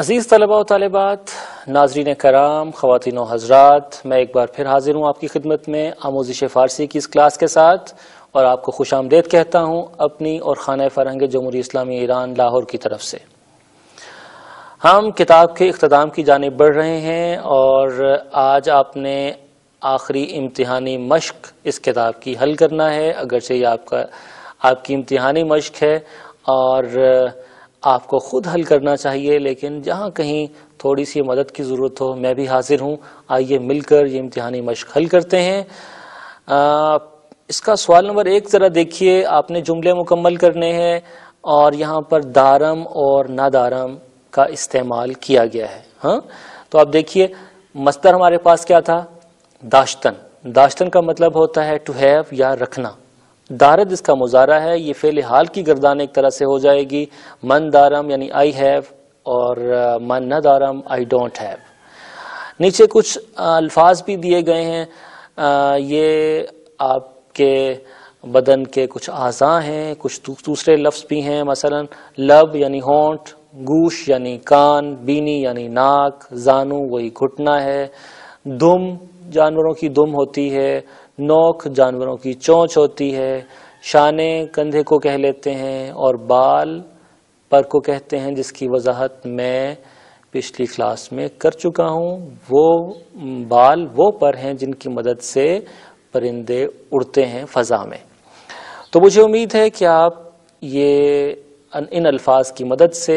عزیز طلباء و طالبات، ناظرین کرام، خواتین و حضرات، میں ایک بار پھر حاضر ہوں آپ کی خدمت میں آموزش فارسی کی اس کلاس کے ساتھ اور آپ کو خوش آمدید کہتا ہوں اپنی اور خانہ فرہنگ جمہوریہ اسلامی ایران لاہور کی طرف سے۔ ہم کتاب کے اختتام کی جانب بڑھ رہے ہیں اور آج آپ نے آخری امتحانی مشق اس کتاب کی حل کرنا ہے، اگرچہ یہ آپ کی امتحانی مشق ہے اور آپ کو خود حل کرنا چاہیے، لیکن جہاں کہیں تھوڑی سی مدد کی ضرورت ہو میں بھی حاضر ہوں۔ آئیے مل کر یہ امتحانی مشق حل کرتے ہیں۔ اس کا سوال نمبر 1 ذرا دیکھیے، آپ نے جملے مکمل کرنے ہیں اور یہاں پر دارم اور نادارم کا استعمال کیا گیا ہے۔ ہاں، تو آپ دیکھیے مصدر ہمارے پاس کیا تھا؟ داشتن۔ داشتن کا مطلب ہوتا ہے ٹو ہیو یا رکھنا۔ دارد اس کا مضارع ہے، یہ فعل حال کی گردان ایک طرح سے ہو جائے گی۔ من دارم یعنی آئی ہیو اور من نہ دارم آئی ڈونٹ ہیو۔ نیچے کچھ الفاظ بھی دیے گئے ہیں، یہ آپ کے بدن کے کچھ اعضاء ہیں، کچھ دوسرے لفظ بھی ہیں، مثلا لب یعنی ہونٹ، گوش یعنی کان، بینی یعنی ناک، زانو وہی گھٹنا ہے، دم جانوروں کی دم ہوتی ہے، نوک جانوروں کی چونچ ہوتی ہے، شانے کندھے کو کہہ لیتے ہیں اور بال پر کو کہتے ہیں، جس کی وضاحت میں پچھلی کلاس میں کر چکا ہوں۔ وہ بال وہ پر ہیں جن کی مدد سے پرندے اڑتے ہیں فضا میں۔ تو مجھے امید ہے کہ آپ ان الفاظ کی مدد سے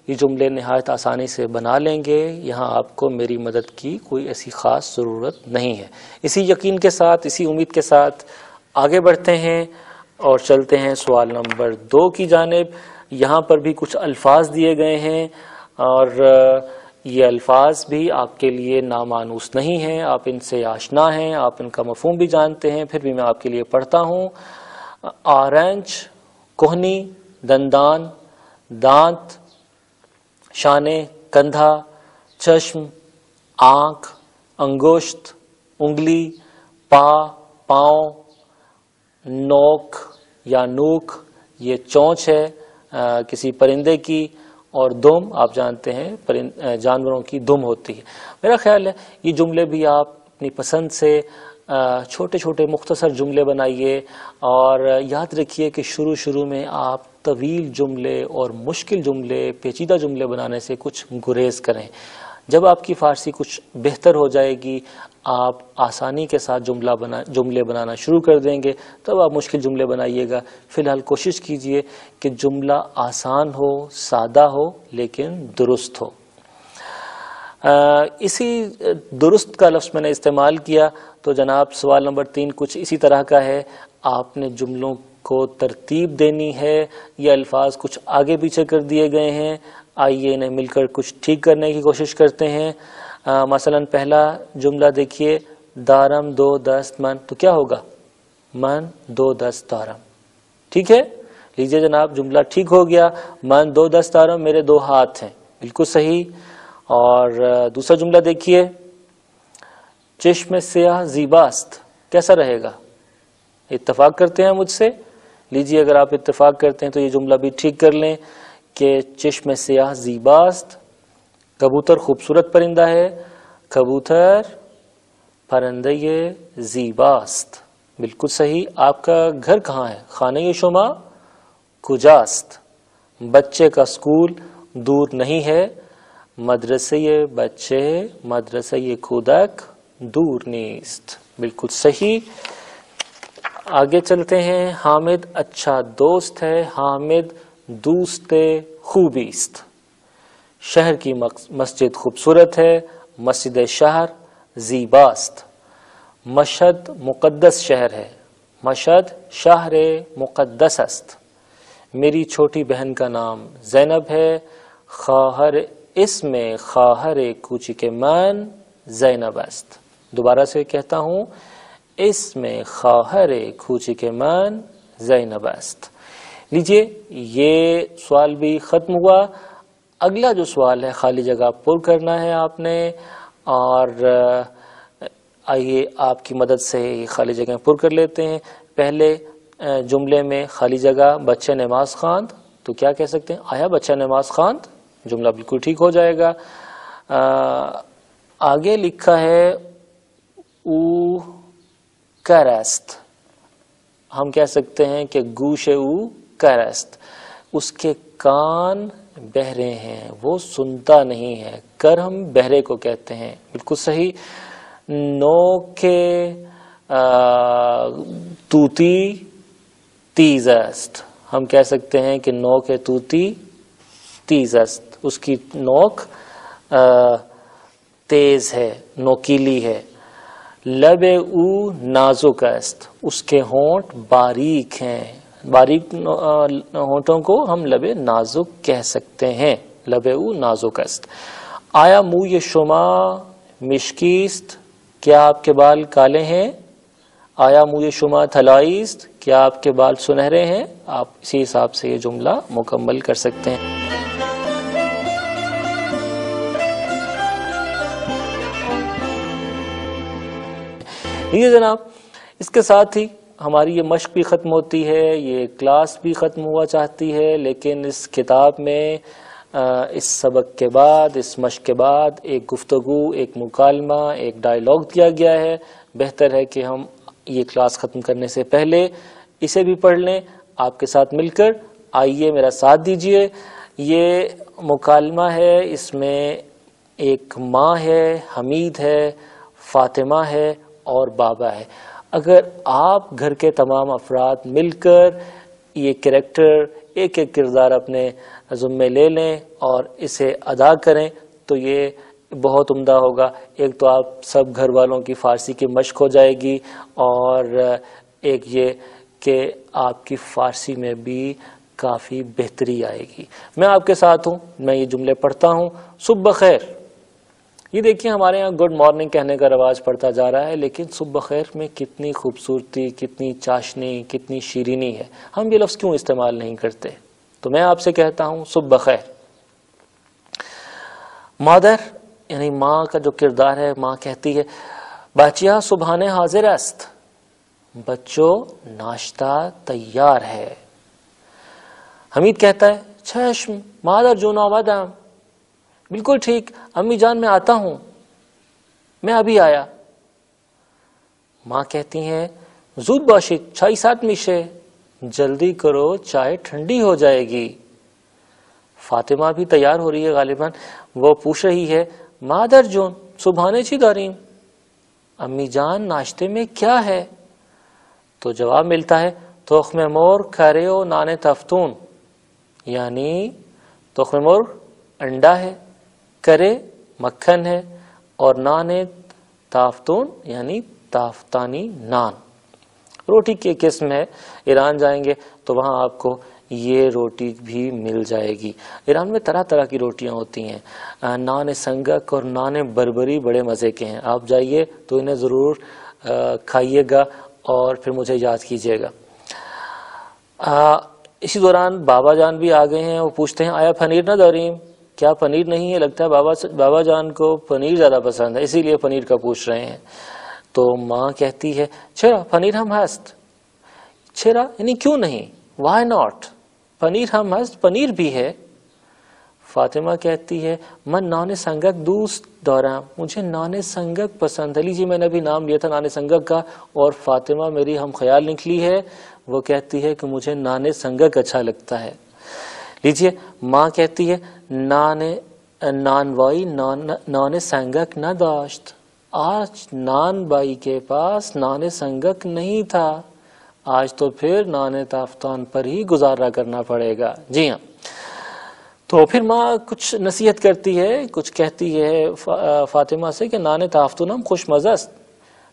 یہ جملے نہایت آسانی سے بنا لیں گے۔ یہاں آپ کو میری مدد کی کوئی ایسی خاص ضرورت نہیں ہے۔ اسی یقین کے ساتھ، اسی امید کے ساتھ آگے بڑھتے ہیں اور چلتے ہیں سوال نمبر 2 کی جانب۔ یہاں پر بھی کچھ الفاظ دیے گئے ہیں اور یہ الفاظ بھی آپ کے لیے نامانوس نہیں ہیں، آپ ان سے آشنا ہیں، آپ ان کا مفہوم بھی جانتے ہیں، پھر بھی میں آپ کے لیے پڑھتا ہوں۔ آرنج، کوہنی، دندان، دانت، شانے، کندھا، چشم، آنکھ، انگشت، انگلی، پاؤں، نوک یا نوک یہ چونچ ہے کسی پرندے کی، اور دم آپ جانتے ہیں جانوروں کی دم ہوتی ہے۔ میرا خیال ہے یہ جملے بھی آپ اپنی پسند سے چھوٹے چھوٹے مختصر جملے بنائیے اور یاد رکھیے کہ شروع میں آپ طویل جملے اور مشکل جملے، پیچیدہ جملے بنانے سے کچھ گریز کریں۔ جب آپ کی فارسی کچھ بہتر ہو جائے گی، آپ آسانی کے ساتھ جملے بنانا شروع کر دیں گے، تب آپ مشکل جملے بنائیے گا۔ فی الحال کوشش کیجئے کہ جملہ آسان ہو، سادہ ہو، لیکن درست ہو۔ اسی درست کا لفظ میں نے استعمال کیا تو جناب سوال نمبر 3 کچھ اسی طرح کا ہے۔ آپ نے جملوں کو ترتیب دینی ہے، یہ الفاظ کچھ آگے پیچھے کر دیے گئے ہیں، آئیے انہیں مل کر کچھ ٹھیک کرنے کی کوشش کرتے ہیں۔ مثلا پہلا جملہ دیکھیے، دارم 2 دست من، تو کیا ہوگا؟ من 2 دست دارم، ٹھیک ہے؟ لیجئے جناب جملہ ٹھیک ہو گیا، من 2 دست دارم، میرے 2 ہاتھ ہیں، بالکل صحیح۔ اور دوسرا جملہ دیکھیے، چشم سیاہ زیباست، کیسا رہے گا؟ اتفاق کرتے ہیں مجھ سے؟ لیجئے اگر آپ اتفاق کرتے ہیں تو یہ جملہ بھی ٹھیک کر لیں کہ چشم سیاہ زیباست، کبوتر خوبصورت پرندہ ہے، کبوتر پرندہ زیباست، بالکل صحیح۔ آپ کا گھر کہاں ہے؟ خانه شما کجاست؟ بچے کا اسکول دور نہیں ہے، مدرسه بچے، مدرسه کودک دور نیست، بالکل صحیح۔ آگے چلتے ہیں، حامد اچھا دوست ہے، حامد دوست خوبی است۔ شہر کی مسجد خوبصورت ہے، مسجد شہر زیباست۔ مشہد مقدس شہر ہے، مشہد شہر مقدس است۔ میری چھوٹی بہن کا نام زینب ہے، اسم خواہر کوچک من زینب است۔ دوبارہ سے کہتا ہوں، اسم خواہر کوچک من زینب است۔ لیجئے یہ سوال بھی ختم ہوا۔ اگلا جو سوال ہے خالی جگہ پر کرنا ہے آپ نے، اور آئیے آپ کی مدد سے خالی جگہ پر کر لیتے ہیں۔ پہلے جملے میں خالی جگہ بچے نماز خواند، تو کیا کہہ سکتے ہیں؟ آیا بچہ نماز خواند؟ جملہ بالکل ٹھیک ہو جائے گا. آگے لکھا ہے او کرست. ہم کہہ سکتے ہیں کہ گوش او کرست، اس کے کان بہرے ہیں، وہ سنتا نہیں ہے. کر ہم بہرے کو کہتے ہیں، بالکل صحیح. نو کے توتی تیز است. ہم کہہ سکتے ہیں کہ نو کے توتی تیز است، اس کی نوک تیز ہے، نوکیلی ہے. لب او نازک است، اس کے ہونٹ باریک ہیں. باریک ہونٹوں کو ہم لب نازک کہہ سکتے ہیں. لب او نازک است. آیا موی شما مشکیست، کیا آپ کے بال کالے ہیں؟ آیا موی شما طلائی است، کیا آپ کے بال سنہرے ہیں؟ آپ اسی حساب سے یہ جملہ مکمل کر سکتے ہیں. یہ جناب اس کے ساتھ ہی ہماری یہ مشق بھی ختم ہوتی ہے، یہ کلاس بھی ختم ہوا چاہتی ہے. لیکن اس کتاب میں اس سبق کے بعد، اس مشق کے بعد ایک گفتگو، ایک مکالمہ، ایک ڈائیلاگ دیا گیا ہے. بہتر ہے کہ ہم یہ کلاس ختم کرنے سے پہلے اسے بھی پڑھ لیں آپ کے ساتھ مل کر. آئیے میرا ساتھ دیجئے. یہ مکالمہ ہے، اس میں ایک ماں ہے، حمید ہے، فاطمہ ہے اور بابا ہے. اگر آپ گھر کے تمام افراد مل کر یہ کریکٹر، ایک ایک کردار اپنے ذمے لے لیں اور اسے ادا کریں تو یہ بہت عمدہ ہوگا. ایک تو آپ سب گھر والوں کی فارسی کی مشق ہو جائے گی، اور ایک یہ کہ آپ کی فارسی میں بھی کافی بہتری آئے گی. میں آپ کے ساتھ ہوں، میں یہ جملے پڑھتا ہوں. صبح بخیر. یہ دیکھیں ہمارے ہاں گڈ مارننگ کہنے کا رواج پڑتا جا رہا ہے، لیکن صبح بخیر میں کتنی خوبصورتی، کتنی چاشنی، کتنی شیرینی ہے. ہم یہ لفظ کیوں استعمال نہیں کرتے؟ تو میں آپ سے کہتا ہوں صبح بخیر. مادر یعنی ماں کا جو کردار ہے، ماں کہتی ہے بچیا صبحانے حاضر است. بچوں ناشتہ تیار ہے. حمید کہتا ہے چشم مادر جون آمدم. بالکل ٹھیک امی جان میں آتا ہوں، میں ابھی آیا. ماں کہتی ہیں زود باشید چائے ساتھ میشے. جلدی کرو چائے ٹھنڈی ہو جائے گی. فاطمہ بھی تیار ہو رہی ہے غالباً. وہ پوچھ رہی ہے مادر جون صبحانے چی داریم. امی جان ناشتے میں کیا ہے؟ تو جواب ملتا ہے تخم مرغ کھرے و نان تفتون. یعنی تخم مرغ انڈا ہے، کرے مکھن ہے، اور نان تافتون یعنی تافتانی نان. روٹی کی قسم ہے. ایران جائیں گے تو وہاں آپ کو یہ روٹی بھی مل جائے گی. ایران میں طرح طرح کی روٹیاں ہوتی ہیں. نان سنگک اور نان بربری بڑے مزے کے ہیں. آپ جائیے تو انہیں ضرور کھائیے گا اور پھر مجھے یاد کیجیے گا. اسی دوران بابا جان بھی آ گئے ہیں. وہ پوچھتے ہیں آیا پنیر نہ داریم. کیا پنیر نہیں ہے؟ لگتا ہے بابا جان کو پنیر زیادہ پسند ہے، اسی لیے پنیر کا پوچھ رہے ہیں. تو ماں کہتی ہے چھرا پنیر ہم ہست. چھرا یعنی کیوں نہیں، وائی ناٹ. پنیر ہم ہست، پنیر بھی ہے. فاطمہ کہتی ہے من نان سنگک دوست دارم. مجھے نان سنگک پسند ہے. لیجیے میں نے ابھی نام لیا تھا نان سنگک کا، اور فاطمہ میری ہم خیال نکلی ہے. وہ کہتی ہے کہ مجھے نان سنگک اچھا لگتا ہے. لیجیے ماں کہتی ہے نان وائی نان سنگک نہ داشت. آج نان بائی کے پاس نان سنگک نہیں تھا. آج تو پھر نان تافتان پر ہی گزارا کرنا پڑے گا. جی ہاں. تو پھر ماں کچھ نصیحت کرتی ہے، کچھ کہتی ہے فاطمہ سے کہ نان تافتون ہم خوش مزہ است.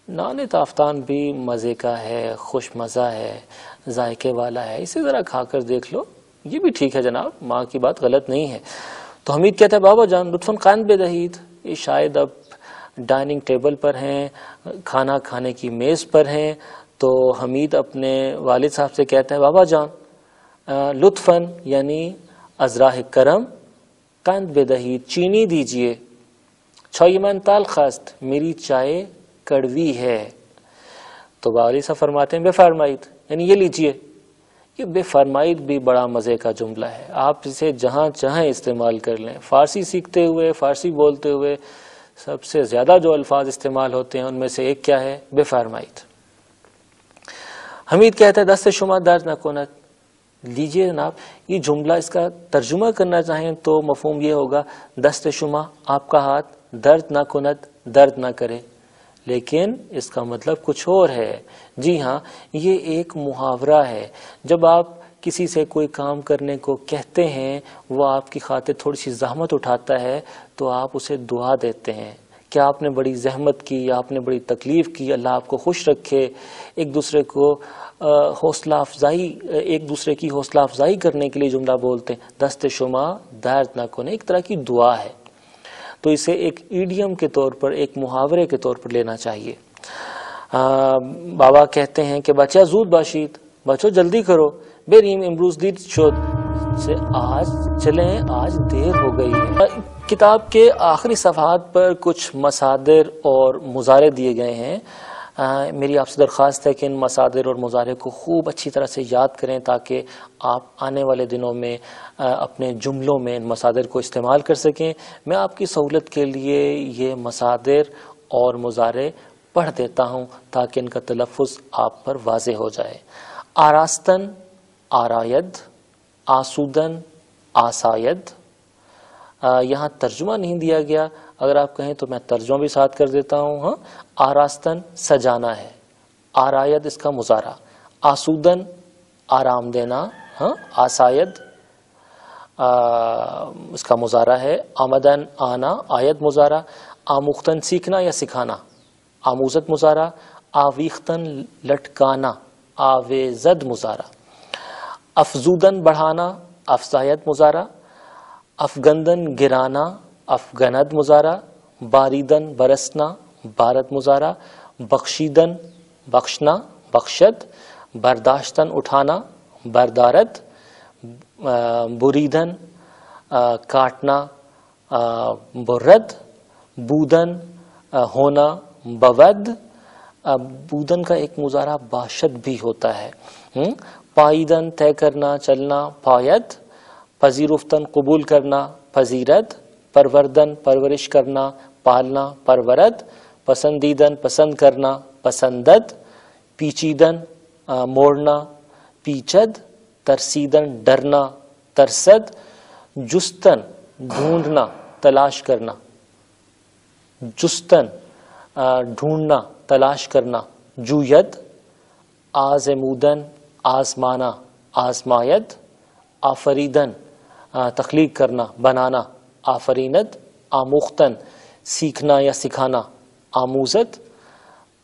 نان تافتان بھی مزے کا ہے، خوش مزہ ہے، ذائقے والا ہے. اسے ذرا کھا کر دیکھ لو. یہ بھی ٹھیک ہے جناب، ماں کی بات غلط نہیں ہے. تو حمید کہتا ہے بابا جان لطفاً قند بدہید. یہ شاید اب ڈائننگ ٹیبل پر ہیں، کھانا کھانے کی میز پر ہیں. تو حمید اپنے والد صاحب سے کہتا ہے بابا جان لطفاً یعنی ازراہ کرم قند بدہید چینی دیجئے. چائے من تلخ است. میری چائے کڑوی ہے. تو والد صاحب فرماتے ہیں بفرمائید یعنی یہ لیجئے. یہ بے فرمائید بھی بڑا مزے کا جملہ ہے، آپ اسے جہاں چاہیں استعمال کر لیں۔ فارسی سیکھتے ہوئے، فارسی بولتے ہوئے سب سے زیادہ جو الفاظ استعمال ہوتے ہیں ان میں سے ایک کیا ہے؟ بے فرمائید۔ حمید کہتا ہے دست شما درد نہ کند۔ لیجئے جناب، یہ جملہ اس کا ترجمہ کرنا چاہیں تو مفہوم یہ ہوگا دست شما، آپ کا ہاتھ، درد نہ کند، درد نہ کرے، لیکن اس کا مطلب کچھ اور ہے۔ جی ہاں، یہ ایک محاورہ ہے۔ جب آپ کسی سے کوئی کام کرنے کو کہتے ہیں، وہ آپ کی خاطر تھوڑی سی زحمت اٹھاتا ہے تو آپ اسے دعا دیتے ہیں کہ آپ نے بڑی زحمت کی، آپ نے بڑی تکلیف کی، اللہ آپ کو خوش رکھے۔ ایک دوسرے کو حوصلہ افزائی، ایک دوسرے کی حوصلہ افزائی کرنے کے لیے جملہ بولتے ہیں دست شما درد نہ کنے، ایک طرح کی دعا ہے۔ تو اسے ایک ایڈیم کے طور پر، ایک محاورے کے طور پر لینا چاہیے۔ بابا کہتے ہیں کہ بچہ زود باشید، بچو جلدی کرو، بریم امروز دیر شد، آج چلیں، آج دیر ہو گئی ہے۔ کتاب کے آخری صفحات پر کچھ مصادر اور مضارع دیے گئے ہیں۔ میری آپ سے درخواست ہے کہ ان مصادر اور مضارع کو خوب اچھی طرح سے یاد کریں تاکہ آپ آنے والے دنوں میں اپنے جملوں میں ان مصادر کو استعمال کر سکیں۔ میں آپ کی سہولت کے لیے یہ مصادر اور مضارع پڑھ دیتا ہوں تاکہ ان کا تلفظ آپ پر واضح ہو جائے۔ آراستن، آراید، آسودن، آساید۔ یہاں ترجمہ نہیں دیا گیا، اگر آپ کہیں تو میں ترجمہ بھی ساتھ کر دیتا ہوں۔ ہاں، آراستن سجانا ہے، آراید اس کا مضارع، آسودن آرام دینا، ہاں، آساید اس کا مضارع ہے، آمدن آنا، آید مضارع، آموختن سیکھنا یا سکھانا، آموزت مضارع، آویختن لٹکانا، آویزد مضارع، افزودن بڑھانا، افزایت مضارع، افگندن گرانا، افگند مضارع، باریدن برسنا، بارد مضارع، بخشیدن بخشنا، بخشد، برداشتن اٹھانا، بردارد، بریدن کاٹنا، برد، بودن ہونا، بود۔ بودن کا ایک مضارع باشد بھی ہوتا ہے۔ پائیدن طے کرنا، چلنا، پاید، پذیرفتن قبول کرنا، پذیرد، پروردن پرورش کرنا، پالنا، پرورد، پسندیدن پسند کرنا، پسندد، پیچیدن موڑنا، پیچد، ترسیدن ڈرنا، ترسد، جستن ڈھونڈنا، تلاش کرنا، جستن ڈھونڈنا، تلاش کرنا، جوید، آزمودن آزمانا، آزماید، آفریدن تخلیق کرنا، بنانا، آفریند، آموختن سیکھنا یا سکھانا، آموزت،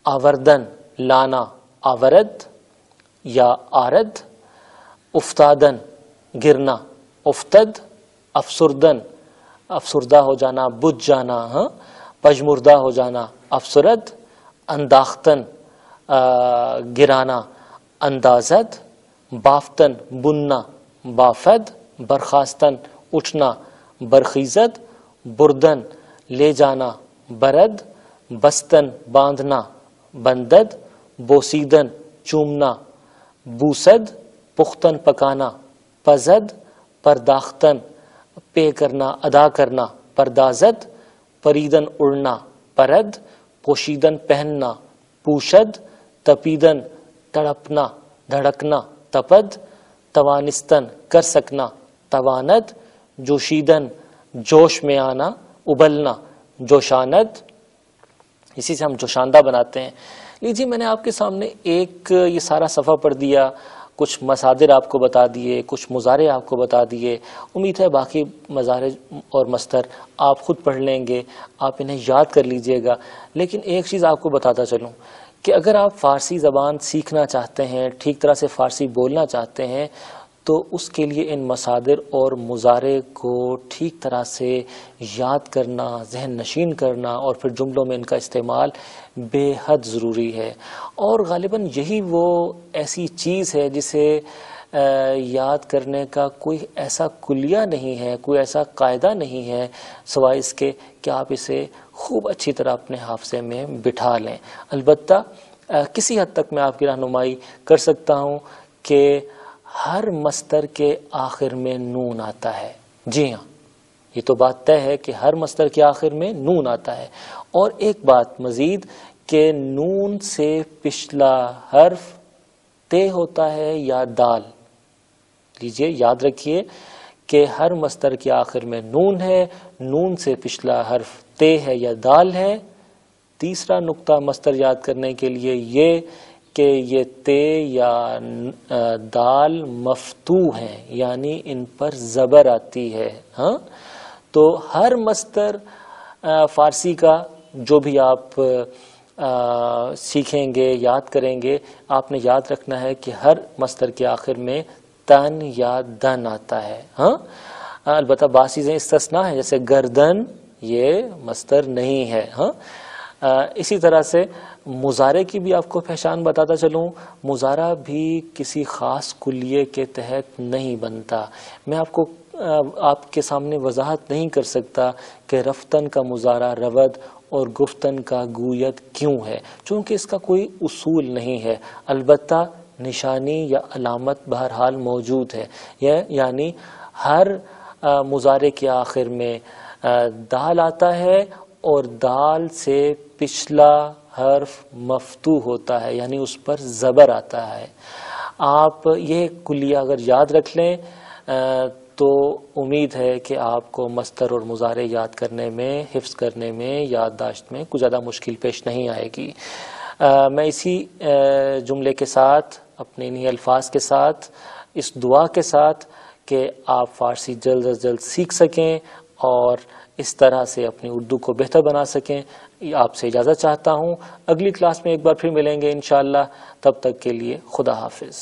آوردن لانا، آورد یا آرد، افتادن گرنا، افتد، افسردن افسردہ ہو جانا، بجھ جانا، ہاں، پژمردہ ہو جانا، افسرد، انداختن گرانا، اندازد، بافتن بننا، بافد، برخاستن اٹھنا، برخیزد، بردن لے جانا، برد، بستن باندھنا، بندد، بوسیدن چومنا، بوسد، پختن پکانا، پزد، پرداختن پے کرنا، ادا کرنا، پردازد، پریدن اڑنا، پرد، پوشیدن پہننا، پوشد، تپیدن تڑپنا، دھڑکنا، تپد، توانستن کر سکنا، تواند، جوشیدن جوش میں آنا، ابلنا، جوشاند، اسی سے ہم جوشاندہ بناتے ہیں۔ لیجیے، میں نے آپ کے سامنے ایک یہ سارا صفحہ پڑھ دیا، کچھ مصادر آپ کو بتا دیے، کچھ مضارع آپ کو بتا دیے۔ امید ہے باقی مضارع اور مصدر آپ خود پڑھ لیں گے، آپ انہیں یاد کر لیجئے گا۔ لیکن ایک چیز آپ کو بتاتا چلوں کہ اگر آپ فارسی زبان سیکھنا چاہتے ہیں، ٹھیک طرح سے فارسی بولنا چاہتے ہیں، تو اس کے لیے ان مصادر اور مضارع کو ٹھیک طرح سے یاد کرنا، ذہن نشین کرنا اور پھر جملوں میں ان کا استعمال بے حد ضروری ہے۔ اور غالباً یہی وہ ایسی چیز ہے جسے یاد کرنے کا کوئی ایسا کلیہ نہیں ہے، کوئی ایسا قاعدہ نہیں ہے سوائے اس کے کہ آپ اسے خوب اچھی طرح اپنے حافظے میں بٹھا لیں۔ البتہ کسی حد تک میں آپ کی رہنمائی کر سکتا ہوں کہ ہر مصدر کے آخر میں نون آتا ہے. جی ہاں، یہ تو بات طے ہے کہ ہر مصدر کے آخر میں نون آتا ہے. اور ایک بات مزید کہ نون سے پچھلا حرف تے ہوتا ہے یا دال. لیجئے یاد رکھیے کہ ہر مصدر کے آخر میں نون ہے، نون سے پچھلا حرف تے ہے یا دال ہے. تیسرا نقطہ مصدر یاد کرنے کے لیے یہ کہ یہ تے یا دال مفتوح ہیں، یعنی ان پر زبر آتی ہے. ہاں، تو ہر مصدر فارسی کا جو بھی آپ سیکھیں گے، یاد کریں گے، آپ نے یاد رکھنا ہے کہ ہر مصدر کے آخر میں تن یا دن آتا ہے. ہاں، البتہ بعض چیزیں استثناء ہیں، جیسے گردن یہ مصدر نہیں ہے. ہاں، اسی طرح سے مضارع کی بھی آپ کو پہچان بتاتا چلوں. مضارع بھی کسی خاص کلیے کے تحت نہیں بنتا. میں آپ کے سامنے وضاحت نہیں کر سکتا کہ رفتن کا مضارع رود اور گفتن کا گویت کیوں ہے، چونکہ اس کا کوئی اصول نہیں ہے. البتہ نشانی یا علامت بہرحال موجود ہے. یعنی ہر مضارع کے آخر میں دال آتا ہے اور دال سے پچھلا حرف مفتوح ہوتا ہے، یعنی اس پر زبر آتا ہے. آپ یہ کلیہ اگر یاد رکھ لیں تو امید ہے کہ آپ کو مصدر اور مضارع یاد کرنے میں، حفظ کرنے میں، یادداشت میں کچھ زیادہ مشکل پیش نہیں آئے گی. میں اسی جملے کے ساتھ، اپنے انہی الفاظ کے ساتھ، اس دعا کے ساتھ کہ آپ فارسی جلد از جلد سیکھ سکیں اور اس طرح سے اپنی اردو کو بہتر بنا سکیں، آپ سے اجازت چاہتا ہوں. اگلی کلاس میں ایک بار پھر ملیں گے انشاءاللہ. تب تک کے لیے خدا حافظ.